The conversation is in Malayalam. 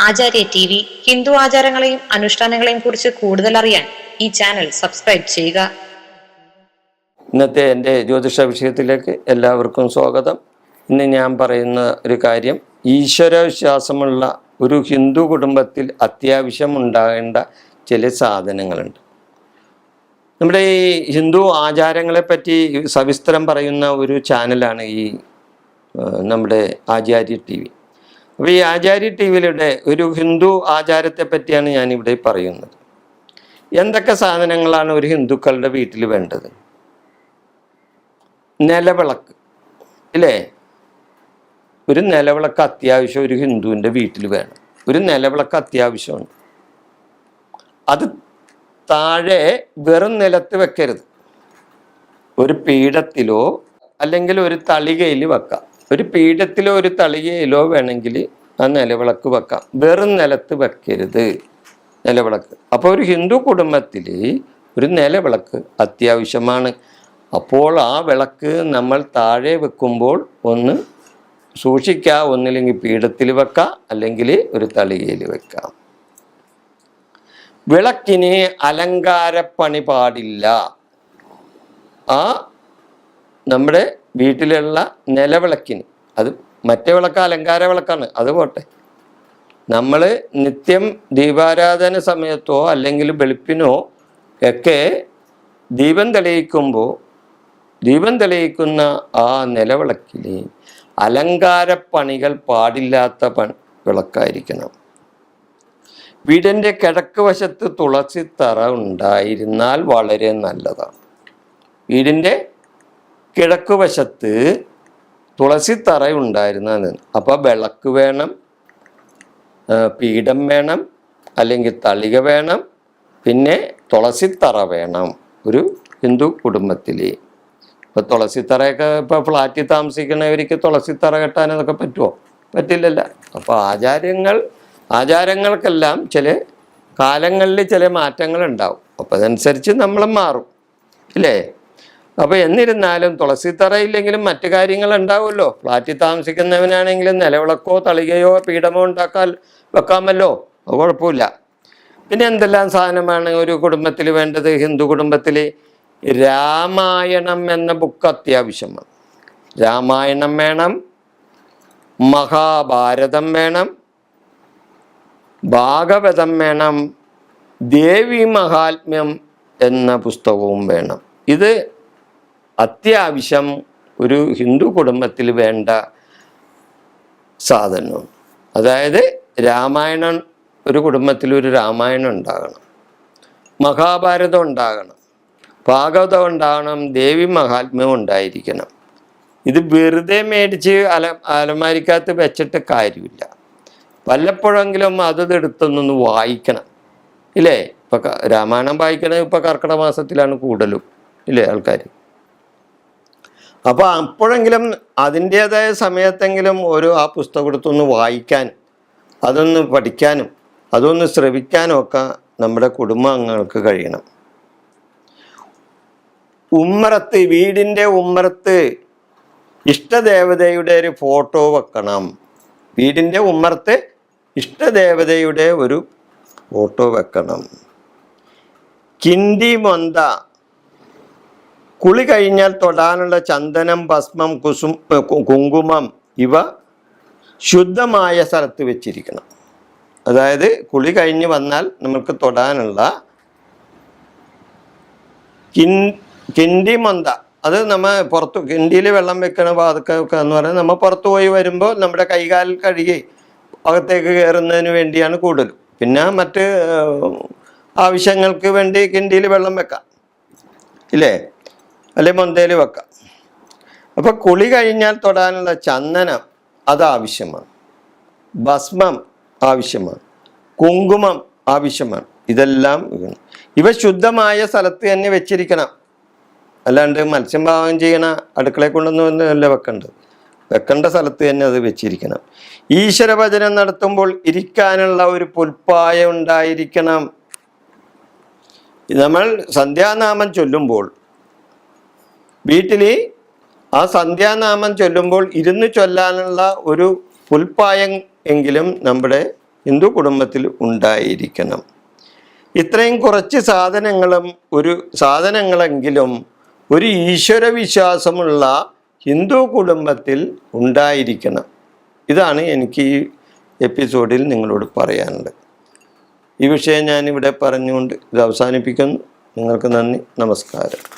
ആചാര്യ ടി വി ഹിന്ദു ആചാരങ്ങളെയും അനുഷ്ഠാനങ്ങളെയും കുറിച്ച് കൂടുതൽ അറിയാൻ ഈ ചാനൽ സബ്സ്ക്രൈബ് ചെയ്യുക. ഇന്നത്തെ എൻ്റെ ജ്യോതിഷ വിഷയത്തിലേക്ക് എല്ലാവർക്കും സ്വാഗതം. ഇന്ന് ഞാൻ പറയുന്ന ഒരു കാര്യം, ഈശ്വരവിശ്വാസമുള്ള ഒരു ഹിന്ദു കുടുംബത്തിൽ അത്യാവശ്യം ഉണ്ടാകേണ്ട ചില സാധനങ്ങളുണ്ട്. നമ്മുടെ ഈ ഹിന്ദു ആചാരങ്ങളെപ്പറ്റി സവിസ്തരം പറയുന്ന ഒരു ചാനലാണ് ഈ നമ്മുടെ ആചാര്യ ടി വി. അപ്പോൾ ഈ ആചാര്യ ടി വിയിലൂടെ ഒരു ഹിന്ദു ആചാരത്തെ പറ്റിയാണ് ഞാനിവിടെ പറയുന്നത്. എന്തൊക്കെ സാധനങ്ങളാണ് ഒരു ഹിന്ദുക്കളുടെ വീട്ടിൽ വേണ്ടത്? നിലവിളക്ക്, ഇല്ലേ? ഒരു നിലവിളക്ക് അത്യാവശ്യം ഒരു ഹിന്ദുവിൻ്റെ വീട്ടിൽ വേണം. ഒരു നിലവിളക്ക് അത്യാവശ്യമാണ്. അത് താഴെ വെറും നിലത്ത് വെക്കരുത്. ഒരു പീഠത്തിലോ അല്ലെങ്കിൽ ഒരു തളികയിൽ വെക്കാം. ഒരു പീഠത്തിലോ ഒരു തളികയിലോ വേണമെങ്കിൽ ആ നിലവിളക്ക് വെക്കാം. വെറും നിലത്ത് വെക്കരുത് നിലവിളക്ക്. അപ്പോൾ ഒരു ഹിന്ദു കുടുംബത്തിൽ ഒരു നിലവിളക്ക് അത്യാവശ്യമാണ്. അപ്പോൾ ആ വിളക്ക് നമ്മൾ താഴെ വെക്കുമ്പോൾ ഒന്ന് സൂക്ഷിക്കുക. ഒന്നില്ലെങ്കിൽ പീഠത്തിൽ വെക്കാം, അല്ലെങ്കിൽ ഒരു തളികയിൽ വെക്കാം. വിളക്കിന് അലങ്കാരപ്പണി പാടില്ല. ആ നമ്മുടെ വീട്ടിലുള്ള നിലവിളക്കിന്, അത് മറ്റേ വിളക്ക് അലങ്കാര വിളക്കാണ്, അത് പോട്ടെ. നമ്മൾ നിത്യം ദീപാരാധന സമയത്തോ അല്ലെങ്കിൽ വെളുപ്പിനോ ഒക്കെ ദീപം തെളിയിക്കുന്ന ആ നിലവിളക്കിൽ അലങ്കാരപ്പണികൾ പാടില്ലാത്ത വിളക്കായിരിക്കണം. വീടിൻ്റെ കിഴക്ക് വശത്ത് തുളസിത്തറ ഉണ്ടായിരുന്നാൽ വളരെ നല്ലതാണ്. വീടിൻ്റെ കിഴക്ക് വശത്ത് തുളസിത്തറ ഉണ്ടായിരുന്നത്. അപ്പോൾ വിളക്ക് വേണം, പീഠം വേണം, അല്ലെങ്കിൽ തളിക വേണം, പിന്നെ തുളസിത്തറ വേണം ഒരു ഹിന്ദു കുടുംബത്തിൽ. ഇപ്പോൾ തുളസിത്തറയൊക്കെ ഇപ്പോൾ ഫ്ലാറ്റിൽ താമസിക്കുന്നവർക്ക് തുളസിത്തറ കെട്ടാനതൊക്കെ പറ്റുമോ? പറ്റില്ലല്ലോ. അപ്പോൾ ആചാരങ്ങൾക്കെല്ലാം ചില കാലങ്ങളിൽ ചില മാറ്റങ്ങൾ ഉണ്ടാവും. അപ്പോൾ അതനുസരിച്ച് നമ്മളും മാറും, ഇല്ലേ? അപ്പോൾ എന്നിരുന്നാലും തുളസിത്തറയില്ലെങ്കിലും മറ്റു കാര്യങ്ങൾ ഉണ്ടാവുമല്ലോ. ഫ്ലാറ്റിൽ താമസിക്കുന്നവനാണെങ്കിലും നിലവിളക്കോ തളികയോ പീഠമോ വെക്കാമല്ലോ, അത് കുഴപ്പമില്ല. പിന്നെ എന്തെല്ലാം സാധനമാണ് ഒരു കുടുംബത്തിൽ വേണ്ടത്? ഹിന്ദു കുടുംബത്തിൽ രാമായണം എന്ന ബുക്ക് അത്യാവശ്യമാണ്. രാമായണം വേണം, മഹാഭാരതം വേണം, ഭാഗവതം വേണം, ദേവി മഹാത്മ്യം എന്ന പുസ്തകവും വേണം. ഇത് അത്യാവശ്യം ഒരു ഹിന്ദു കുടുംബത്തിൽ വേണ്ട സാധനവും. അതായത് രാമായണം, ഒരു കുടുംബത്തിൽ ഒരു രാമായണം ഉണ്ടാകണം, മഹാഭാരതം ഉണ്ടാകണം, ഭാഗവതം ഉണ്ടാകണം, ദേവി മഹാത്മ്യം ഉണ്ടായിരിക്കണം. ഇത് വെറുതെ മേടിച്ച് അലമാരിക്കകത്ത് വെച്ചിട്ട് കാര്യമില്ല. വല്ലപ്പോഴെങ്കിലും അതെടുത്തൊന്നൊന്ന് വായിക്കണം, ഇല്ലേ? ഇപ്പം രാമായണം വായിക്കണം ഇപ്പം കർക്കിടക മാസത്തിലാണ് കൂടുതലും, ഇല്ലേ, ആൾക്കാർ. അപ്പോൾ അപ്പോഴെങ്കിലും അതിൻ്റേതായ സമയത്തെങ്കിലും ആ പുസ്തകം എടുത്തൊന്ന് വായിക്കാൻ, അതൊന്ന് പഠിക്കാനും അതൊന്ന് ശ്രവിക്കാനും ഒക്കെ നമ്മുടെ കുടുംബാംഗങ്ങൾക്ക് കഴിയണം. വീടിൻ്റെ ഉമ്മറത്ത് ഇഷ്ടദേവതയുടെ ഒരു ഫോട്ടോ വെക്കണം. വീടിൻ്റെ ഉമ്മറത്ത് ഇഷ്ടദേവതയുടെ ഒരു ഫോട്ടോ വെക്കണം. കിണ്ടി മൊന്ത, കുളി കഴിഞ്ഞാൽ തൊടാനുള്ള ചന്ദനം, ഭസ്മം, കുങ്കുമം ഇവ ശുദ്ധമായ സ്ഥലത്ത് വെച്ചിരിക്കണം. അതായത് കുളി കഴിഞ്ഞ് വന്നാൽ നമുക്ക് തൊടാനുള്ള കിണ്ടി മൊന്ത, അത് നമ്മൾ കിണ്ടിയിൽ വെള്ളം വെക്കണ അതൊക്കെ എന്ന് പറയുന്നത് നമ്മൾ പുറത്തു പോയി വരുമ്പോൾ നമ്മുടെ കൈകാലിൽ കഴുകി അകത്തേക്ക് കയറുന്നതിന് വേണ്ടിയാണ് കൂടുതലും. പിന്നെ മറ്റ് ആവശ്യങ്ങൾക്ക് വേണ്ടി കിണ്ടിയിൽ വെള്ളം വെക്കാം, ഇല്ലേ, അല്ലെ മൊന്തയിൽ വെക്കാം. അപ്പോൾ കുളി കഴിഞ്ഞാൽ തൊടാനുള്ള ചന്ദനം അത് ആവശ്യമാണ്, ഭസ്മം ആവശ്യമാണ്, കുങ്കുമം ആവശ്യമാണ്. ഇതെല്ലാം ഇവ ശുദ്ധമായ സ്ഥലത്ത് തന്നെ വെച്ചിരിക്കണം. അല്ലാണ്ട് മത്സ്യം പാകം ചെയ്യണ അടുക്കളയിൽ കൊണ്ടുവന്നല്ല വെക്കേണ്ട സ്ഥലത്ത് തന്നെ അത് വെച്ചിരിക്കണം. ഈശ്വരഭജനം നടത്തുമ്പോൾ ഇരിക്കാനുള്ള ഒരു പുൽപ്പായ ഉണ്ടായിരിക്കണം. നമ്മൾ സന്ധ്യാനാമം ചൊല്ലുമ്പോൾ വീട്ടിൽ ആ സന്ധ്യാനാമം ചൊല്ലുമ്പോൾ ഇരുന്ന് ചൊല്ലാനുള്ള ഒരു പുൽപ്പായം എങ്കിലും നമ്മുടെ ഹിന്ദു കുടുംബത്തിൽ ഉണ്ടായിരിക്കണം. ഇത്രയും കുറച്ച് സാധനങ്ങളെങ്കിലും ഒരു ഈശ്വര വിശ്വാസമുള്ള ഹിന്ദു കുടുംബത്തിൽ ഉണ്ടായിരിക്കണം. ഇതാണ് എനിക്ക് ഈ എപ്പിസോഡിൽ നിങ്ങളോട് പറയാനുള്ളത്. ഈ വിഷയം ഞാനിവിടെ പറഞ്ഞുകൊണ്ട് ഇത് അവസാനിപ്പിക്കുന്നു. നിങ്ങൾക്ക് നന്ദി, നമസ്കാരം.